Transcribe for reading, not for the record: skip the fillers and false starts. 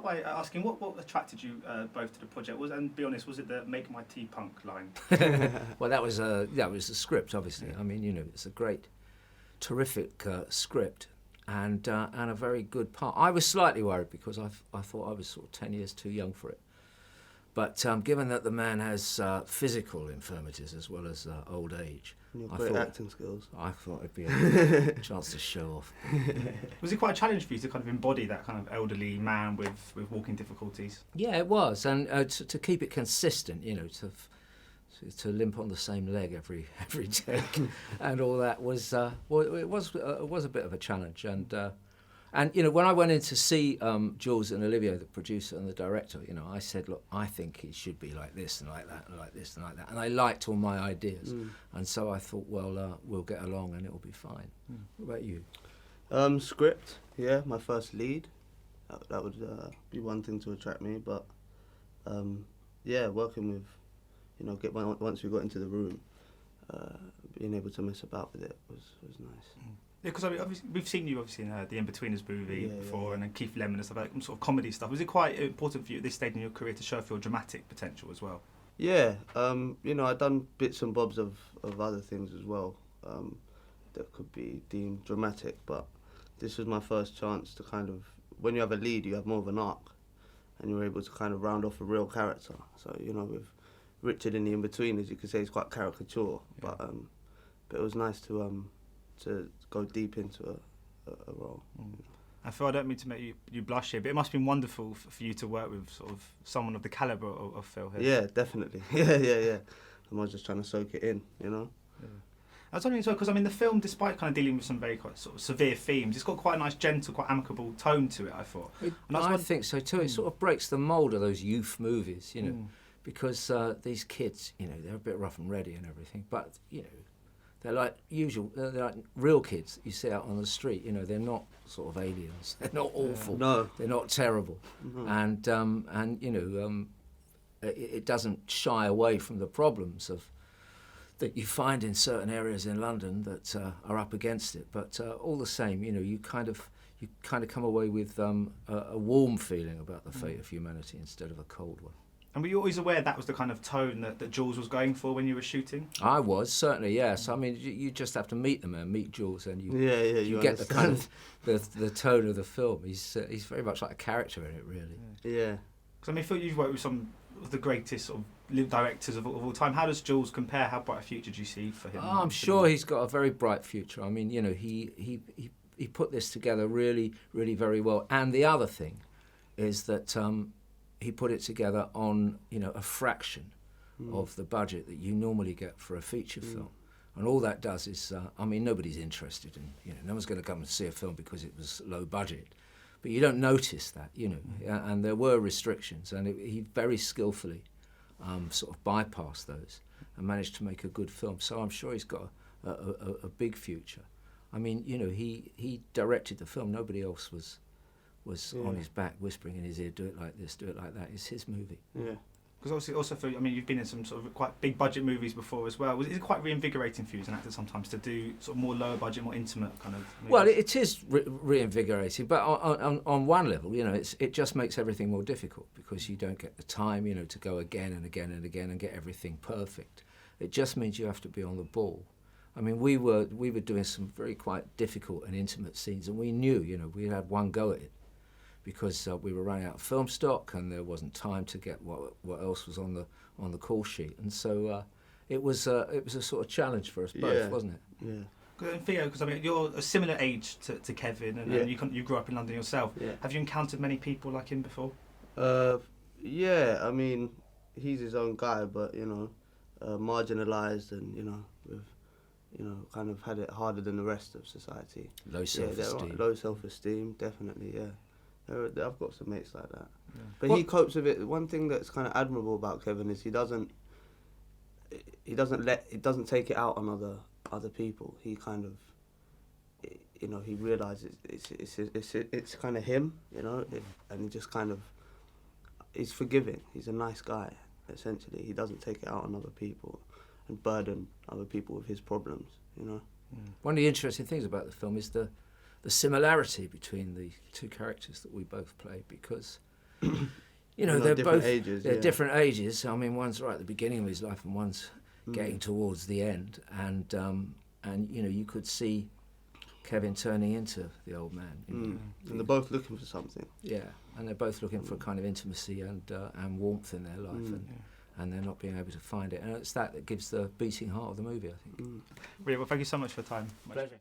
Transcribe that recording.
by asking what attracted you both to the project? And be honest, was it the "Make My Tea" punk line? Well, that was the script, obviously. I mean, it's a great, terrific script and a very good part. I was slightly worried because I thought I was sort of 10 years too young for it. But given that the man has physical infirmities as well as old age, great acting skills. I thought it'd be a chance to show off. Was it quite a challenge for you to kind of embody that kind of elderly man with walking difficulties? Yeah, it was, and to keep it consistent, to limp on the same leg every take, and all that was it was a bit of a challenge, and when I went in to see Jules and Olivia, the producer and the director, I said, look, I think it should be like this and like that and like this and like that, and I liked all my ideas, and so I thought, well, we'll get along and it'll be fine. What about you? Script, yeah, my first lead. That would be one thing to attract me, but yeah, working with, once we got into the room, being able to mess about with it was nice. Yeah, because obviously, we've seen you in the In-Betweeners movie before, and then Keith Lemon and stuff like sort of comedy stuff. Was it quite important for you at this stage in your career to show off your dramatic potential as well? Yeah, I've done bits and bobs of other things as well that could be deemed dramatic, but this was my first chance to kind of, when you have a lead, you have more of an arc, and you're able to kind of round off a real character. So, with Richard in the In-Betweeners, you could say he's quite caricature, but it was nice to go deep into a role. I feel I don't mean to make you blush here, but it must have been wonderful for you to work with sort of someone of the calibre of Phil here. Yeah, definitely. Yeah. I was just trying to soak it in, Yeah. I was wondering as well, because the film, despite kind of dealing with some very quite sort of severe themes, it's got quite a nice, gentle, quite amicable tone to it, I thought. I think so too. It sort of breaks the mould of those youth movies, because these kids, they're a bit rough and ready and everything, but, they're like they're like real kids you see out on the street. They're not sort of aliens. They're not awful. No. They're not terrible. Mm-hmm. And it doesn't shy away from the problems that you find in certain areas in London that are up against it. But all the same, you kind of come away with a warm feeling about the fate of humanity instead of a cold one. And were you always aware that was the kind of tone that Jules was going for when you were shooting? I was, certainly, yes. You just have to meet the man, meet Jules, and you get the kind of the tone of the film. He's very much like a character in it, really. Yeah. Because I feel you've worked with some of the greatest sort of directors of all time. How does Jules compare? How bright a future do you see for him? I'm sure he's got a very bright future. He put this together really, really very well. And the other thing is that he put it together on, a fraction of the budget that you normally get for a feature film. And all that does is, nobody's interested in, no one's going to come and see a film because it was low budget. But you don't notice that, and there were restrictions, and he very skillfully sort of bypassed those and managed to make a good film. So I'm sure he's got a big future. He directed the film. Nobody else was on his back whispering in his ear, do it like this, do it like that. It's his movie. Yeah. Because also feel, you've been in some sort of quite big budget movies before as well. Is it quite reinvigorating for you as an actor sometimes to do sort of more lower budget, more intimate kind of movies? Well, it is reinvigorating, but on one level, it just makes everything more difficult because you don't get the time, to go again and again and again and get everything perfect. It just means you have to be on the ball. We were doing some very quite difficult and intimate scenes, and we knew, we had one go at it, because we were running out of film stock and there wasn't time to get what else was on the call sheet, and so it was a sort of challenge for us both, wasn't it? Yeah. And Theo, because you're a similar age to Kevin, and you grew up in London yourself. Yeah. Have you encountered many people like him before? Yeah. He's his own guy, but marginalised and kind of had it harder than the rest of society. Low self-esteem. Yeah, low self-esteem, definitely. Yeah. I've got some mates like that, but he copes with it. One thing that's kind of admirable about Kevin is he doesn't take it out on other people. He kind of, he realizes it's kind of him, and he just kind of, he's forgiving. He's a nice guy. Essentially, he doesn't take it out on other people and burden other people with his problems. One of the interesting things about the film is the similarity between the two characters that we both play, because you know, they're different both ages. they're Yeah. different ages. I mean, one's right at the beginning of his life, and one's getting towards the end. And you know, you could see Kevin turning into the old man. You know. And they're both looking for something. Yeah, and they're both looking for a kind of intimacy and warmth in their life, and they're not being able to find it. And it's that gives the beating heart of the movie, I think. Brilliant. Well, thank you so much for your time. Pleasure.